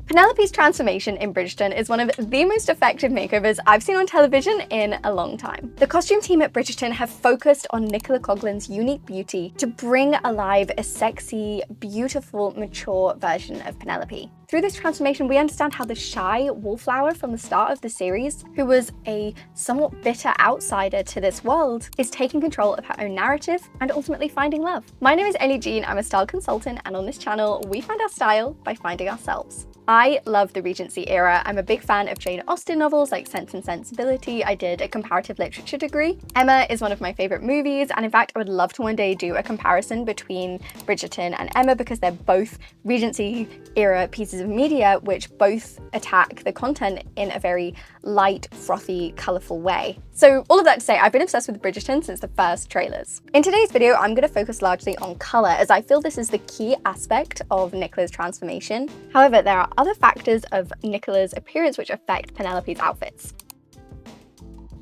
Penelope's transformation in Bridgeton is one of the most effective makeovers I've seen on television in a long time. The costume team at Bridgerton have focused on Nicola Coughlan's unique beauty to bring alive a sexy, beautiful, mature version of Penelope. Through this transformation, we understand how the shy wallflower from the start of the series, who was a somewhat bitter outsider to this world, is taking control of her own narrative and ultimately finding love. My name is Ellie-Jean, I'm a style consultant, and on this channel, we find our style by finding ourselves. I love the Regency era. I'm a big fan of Jane Austen novels like Sense and Sensibility. I did a comparative literature degree. Emma is one of my favorite movies, and in fact, I would love to one day do a comparison between Bridgerton and Emma because they're both Regency era pieces of media which both attack the content in a very light, frothy, colourful way. So all of that to say, I've been obsessed with Bridgerton since the first trailers. In today's video, I'm going to focus largely on colour as I feel this is the key aspect of Nicola's transformation. However, there are other factors of Nicola's appearance which affect Penelope's outfits.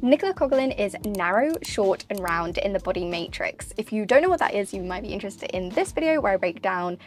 Nicola Coughlan is narrow, short, and round in the body matrix. If you don't know what that is, you might be interested in this video where I break down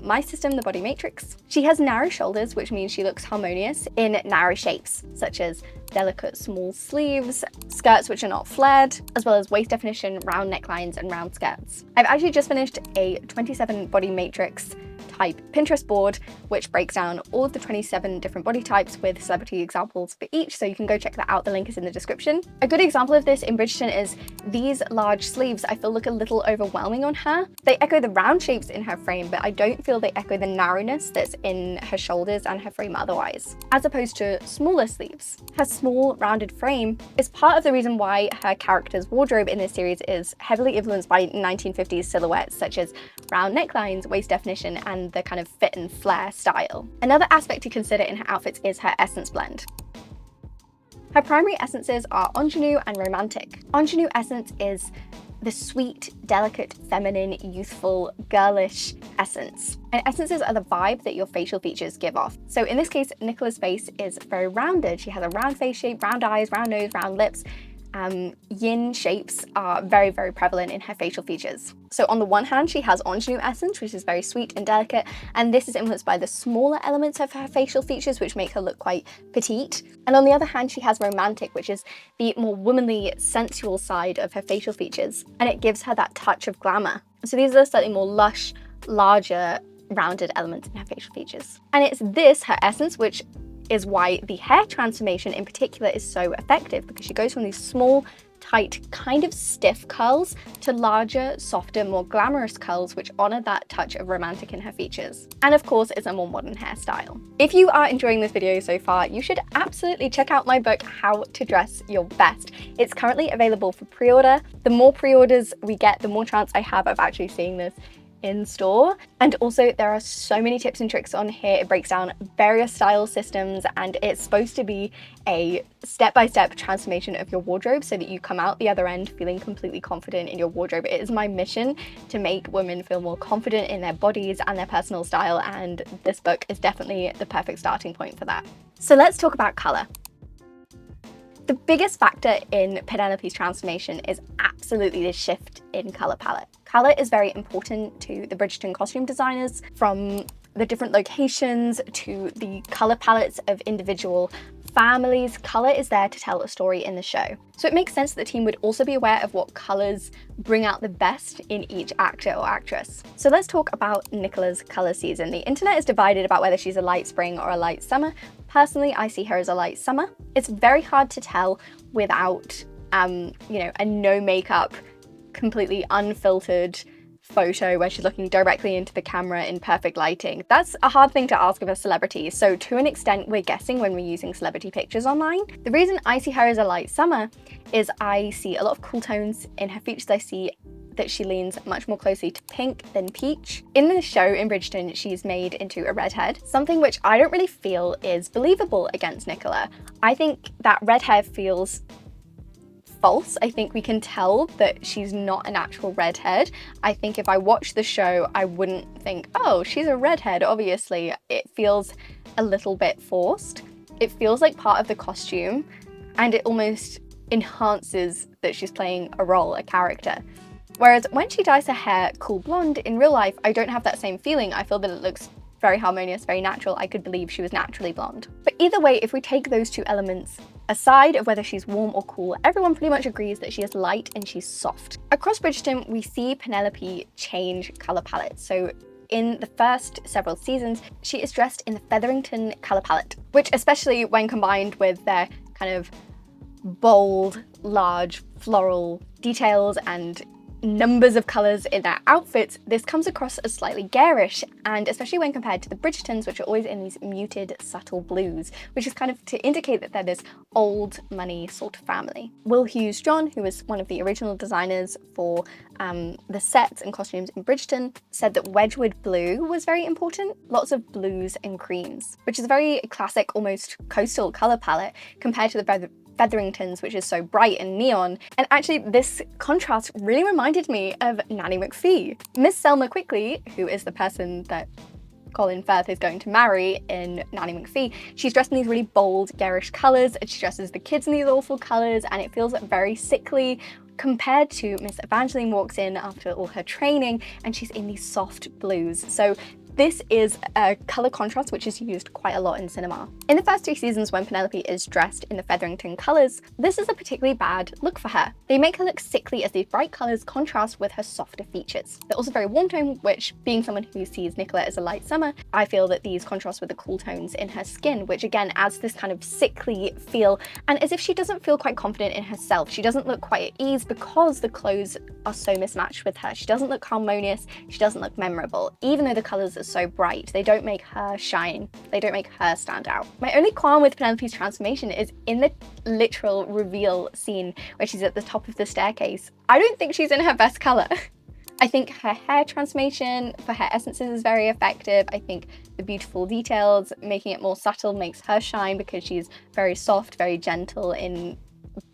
my system, the body matrix. She has narrow shoulders, which means she looks harmonious in narrow shapes, such as delicate small sleeves, skirts which are not flared, as well as waist definition, round necklines, and round skirts. I've actually just finished a 27 body matrix type Pinterest board, which breaks down all of the 27 different body types with celebrity examples for each, so you can go check that out. The link is in the description. A good example of this in Bridgerton is these large sleeves I feel look a little overwhelming on her. They echo the round shapes in her frame, but I don't feel they echo the narrowness that's in her shoulders and her frame otherwise, as opposed to smaller sleeves. Her small rounded frame is part of the reason why her character's wardrobe in this series is heavily influenced by 1950s silhouettes such as round necklines, waist definition, and the kind of fit and flare style. Another aspect to consider in her outfits is her essence blend. Her primary essences are ingenue and romantic. Ingenue essence is the sweet, delicate, feminine, youthful, girlish essence. And essences are the vibe that your facial features give off. So in this case, Nicola's face is very rounded. She has a round face shape, round eyes, round nose, round lips. Yin shapes are very, very prevalent in her facial features. So on the one hand, she has ingenue essence, which is very sweet and delicate, and this is influenced by the smaller elements of her facial features, which make her look quite petite. And on the other hand, she has romantic, which is the more womanly, sensual side of her facial features, and it gives her that touch of glamour. So these are slightly more lush, larger, rounded elements in her facial features. And it's this, her essence, which is why the hair transformation in particular is so effective, because she goes from these small, tight, kind of stiff curls to larger, softer, more glamorous curls which honor that touch of romantic in her features. And of course, it's a more modern hairstyle. If you are enjoying this video so far, you should absolutely check out my book, How to Dress Your Best. It's currently available for pre-order. The more pre-orders we get, the more chance I have of actually seeing this in store. And also there are so many tips and tricks on here. It breaks down various style systems, and it's supposed to be a step-by-step transformation of your wardrobe so that you come out the other end feeling completely confident in your wardrobe. It is my mission to make women feel more confident in their bodies and their personal style, and this book is definitely the perfect starting point for that. So let's talk about color. The biggest factor in Penelope's transformation is absolutely the shift in color palette. Color is very important to the Bridgerton costume designers, from the different locations to the color palettes of individual families. Color is there to tell a story in the show. So it makes sense that the team would also be aware of what colors bring out the best in each actor or actress. So let's talk about Nicola's color season. The internet is divided about whether she's a light spring or a light summer. Personally, I see her as a light summer. It's very hard to tell without, a no makeup, completely unfiltered photo where she's looking directly into the camera in perfect lighting. That's a hard thing to ask of a celebrity, so to an extent we're guessing when we're using celebrity pictures online. The reason I see her as a light summer is I see a lot of cool tones in her features. I see that she leans much more closely to pink than peach. In the show, in Bridgeton, she's made into a redhead, something which I don't really feel is believable against Nicola. I think that red hair feels false. I think we can tell that she's not an actual redhead. I think if I watched the show, I wouldn't think, oh, she's a redhead, obviously. It feels a little bit forced. It feels like part of the costume, and it almost enhances that she's playing a role, a character. Whereas when she dyes her hair cool blonde in real life, I don't have that same feeling. I feel that it looks very harmonious, very natural. I could believe she was naturally blonde. But either way, if we take those two elements aside of whether she's warm or cool, everyone pretty much agrees that she is light and she's soft. Across Bridgerton, we see Penelope change colour palettes. So in the first several seasons, she is dressed in the Featherington colour palette, which, especially when combined with their kind of bold, large floral details and numbers of colours in their outfits, this comes across as slightly garish, and especially when compared to the Bridgertons, which are always in these muted, subtle blues, which is kind of to indicate that they're this old money sort of family. Will Hughes-John, who was one of the original designers for the sets and costumes in Bridgerton, said that Wedgwood blue was very important, lots of blues and creams, which is a very classic, almost coastal colour palette compared to the Featheringtons, which is so bright and neon. And actually this contrast really reminded me of Nanny McPhee. Miss Selma Quickly, who is the person that Colin Firth is going to marry in Nanny McPhee, she's dressed in these really bold, garish colours, and she dresses the kids in these awful colours, and it feels very sickly compared to Miss Evangeline walks in after all her training and she's in these soft blues. So this is a colour contrast which is used quite a lot in cinema. In the first 3 seasons, when Penelope is dressed in the Featherington colours, this is a particularly bad look for her. They make her look sickly as these bright colours contrast with her softer features. They're also very warm tone, which, being someone who sees Nicola as a light summer, I feel that these contrast with the cool tones in her skin, which again adds this kind of sickly feel, and as if she doesn't feel quite confident in herself. She doesn't look quite at ease because the clothes are so mismatched with her. She doesn't look harmonious, she doesn't look memorable. Even though the colours are so bright, they don't make her shine, they don't make her stand out. My only qualm with Penelope's transformation is in the literal reveal scene where she's at the top of the staircase. I don't think she's in her best colour. I think her hair transformation for her essences is very effective. I think the beautiful details, making it more subtle, makes her shine because she's very soft, very gentle in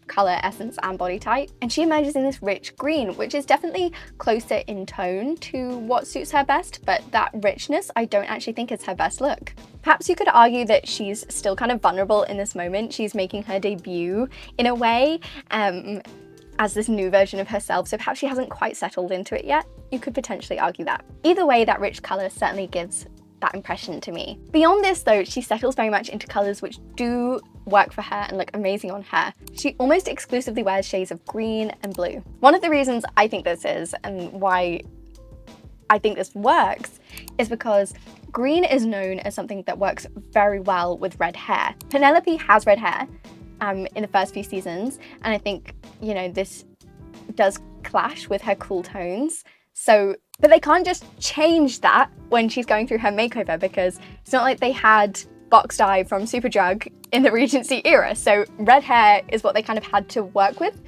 colour, essence and body type. And she emerges in this rich green, which is definitely closer in tone to what suits her best, but that richness I don't actually think is her best look. Perhaps you could argue that she's still kind of vulnerable in this moment. She's making her debut in a way as this new version of herself, so perhaps she hasn't quite settled into it yet. You could potentially argue that. Either way, that rich colour certainly gives that impression to me. Beyond this though, she settles very much into colours which do work for her and look amazing on her. She almost exclusively wears shades of green and blue. One of the reasons I think this is, and why I think this works, is because green is known as something that works very well with red hair. Penelope has red hair in the first few seasons, and I think, you know, this does clash with her cool tones. But they can't just change that when she's going through her makeover, because it's not like they had box dye from Superdrug in the Regency era. So red hair is what they kind of had to work with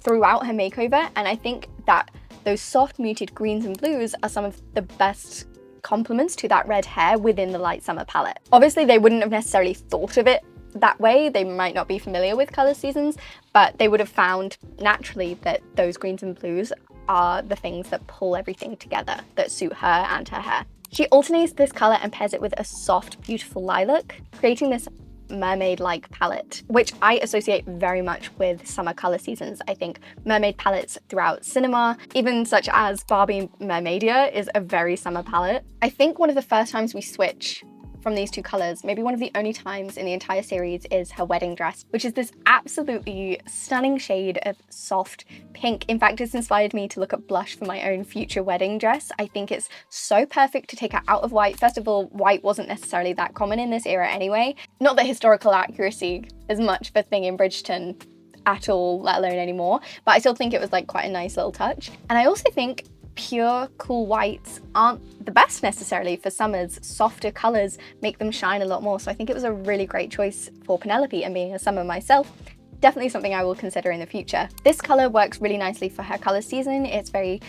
throughout her makeover. And I think that those soft muted greens and blues are some of the best complements to that red hair within the light summer palette. Obviously, they wouldn't have necessarily thought of it that way. They might not be familiar with colour seasons, but they would have found naturally that those greens and blues are the things that pull everything together, that suit her and her hair. She alternates this colour and pairs it with a soft, beautiful lilac, creating this mermaid-like palette, which I associate very much with summer colour seasons. I think mermaid palettes throughout cinema, even such as Barbie Mermaidia, is a very summer palette. I think one of the first times we switch from these two colours, maybe one of the only times in the entire series, is her wedding dress, which is this absolutely stunning shade of soft pink. In fact, it's inspired me to look at blush for my own future wedding dress. I think it's so perfect to take her out of white. First of all, white wasn't necessarily that common in this era anyway. Not that historical accuracy is much of a thing in Bridgerton at all, let alone anymore, but I still think it was like quite a nice little touch. And I also think pure cool whites aren't the best necessarily for summers. Softer colours make them shine a lot more, so I think it was a really great choice for Penelope, and being a summer myself, definitely something I will consider in the future. This colour works really nicely for her colour season. It's very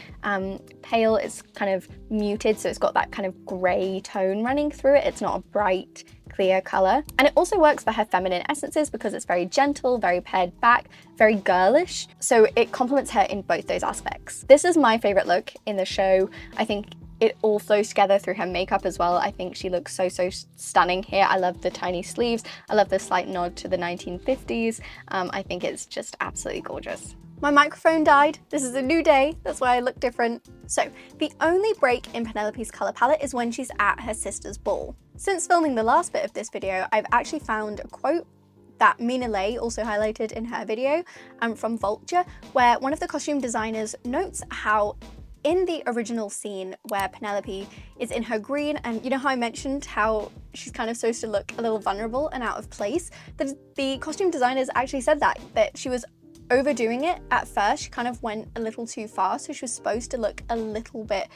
pale, it's kind of muted, so it's got that kind of grey tone running through it. It's not a bright, clear colour. And it also works for her feminine essences because it's very gentle, very pared back, very girlish. So it complements her in both those aspects. This is my favourite look in the show. I think it all flows together through her makeup as well. I think she looks so stunning here. I love the tiny sleeves. I love the slight nod to the 1950s. I think it's just absolutely gorgeous. My microphone died. This is a new day, that's why I look different. So, the only break in Penelope's colour palette is when she's at her sister's ball. Since filming the last bit of this video, I've actually found a quote that Mina Lay also highlighted in her video from Vulture, where one of the costume designers notes how in the original scene where Penelope is in her green, and you know how I mentioned how she's kind of supposed to look a little vulnerable and out of place, the costume designers actually said that she was overdoing it at first. She kind of went a little too far, so she was supposed to look a little bit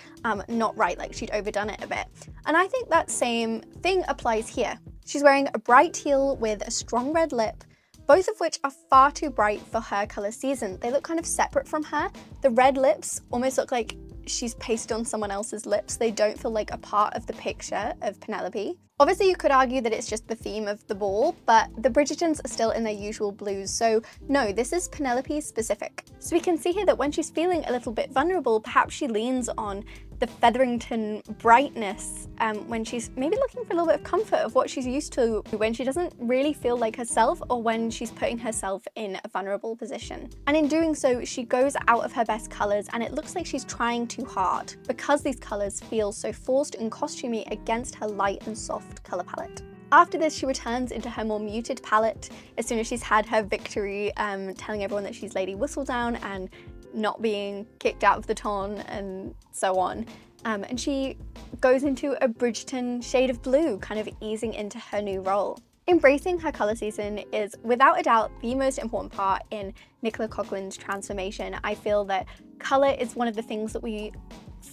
not right, like she'd overdone it a bit. And I think that same thing applies here. She's wearing a bright teal with a strong red lip, both of which are far too bright for her colour season. They look kind of separate from her. The red lips almost look like she's pasted on someone else's lips. They don't feel like a part of the picture of Penelope. Obviously, you could argue that it's just the theme of the ball, but the Bridgertons are still in their usual blues, so no, this is Penelope specific. So we can see here that when she's feeling a little bit vulnerable, perhaps she leans on the Featherington brightness when she's maybe looking for a little bit of comfort of what she's used to when she doesn't really feel like herself, or when she's putting herself in a vulnerable position. And in doing so, she goes out of her best colours, and it looks like she's trying too hard because these colours feel so forced and costumey against her light and soft colour palette. After this, she returns into her more muted palette as soon as she's had her victory, telling everyone that she's Lady Whistledown and not being kicked out of the ton and so on. And she goes into a Bridgeton shade of blue, kind of easing into her new role. Embracing her colour season is without a doubt the most important part in Nicola Coughlan's transformation. I feel that colour is one of the things that we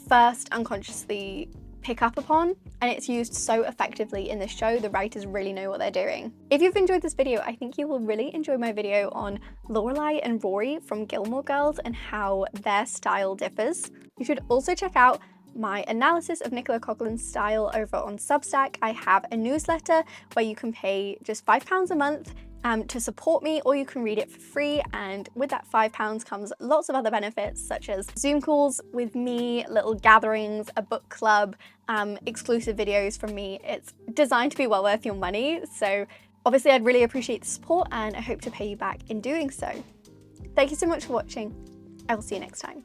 first unconsciously pick up upon, and it's used so effectively in this show. The writers really know what they're doing. If you've enjoyed this video, I think you will really enjoy my video on Lorelai and Rory from Gilmore Girls and how their style differs. You should also check out my analysis of Nicola Coughlan's style over on Substack. I have a newsletter where you can pay just £5 a month to support me, or you can read it for free, and with that £5 comes lots of other benefits such as Zoom calls with me, little gatherings, a book club, exclusive videos from me. It's designed to be well worth your money, so obviously I'd really appreciate the support, and I hope to pay you back in doing so. Thank you so much for watching. I will see you next time.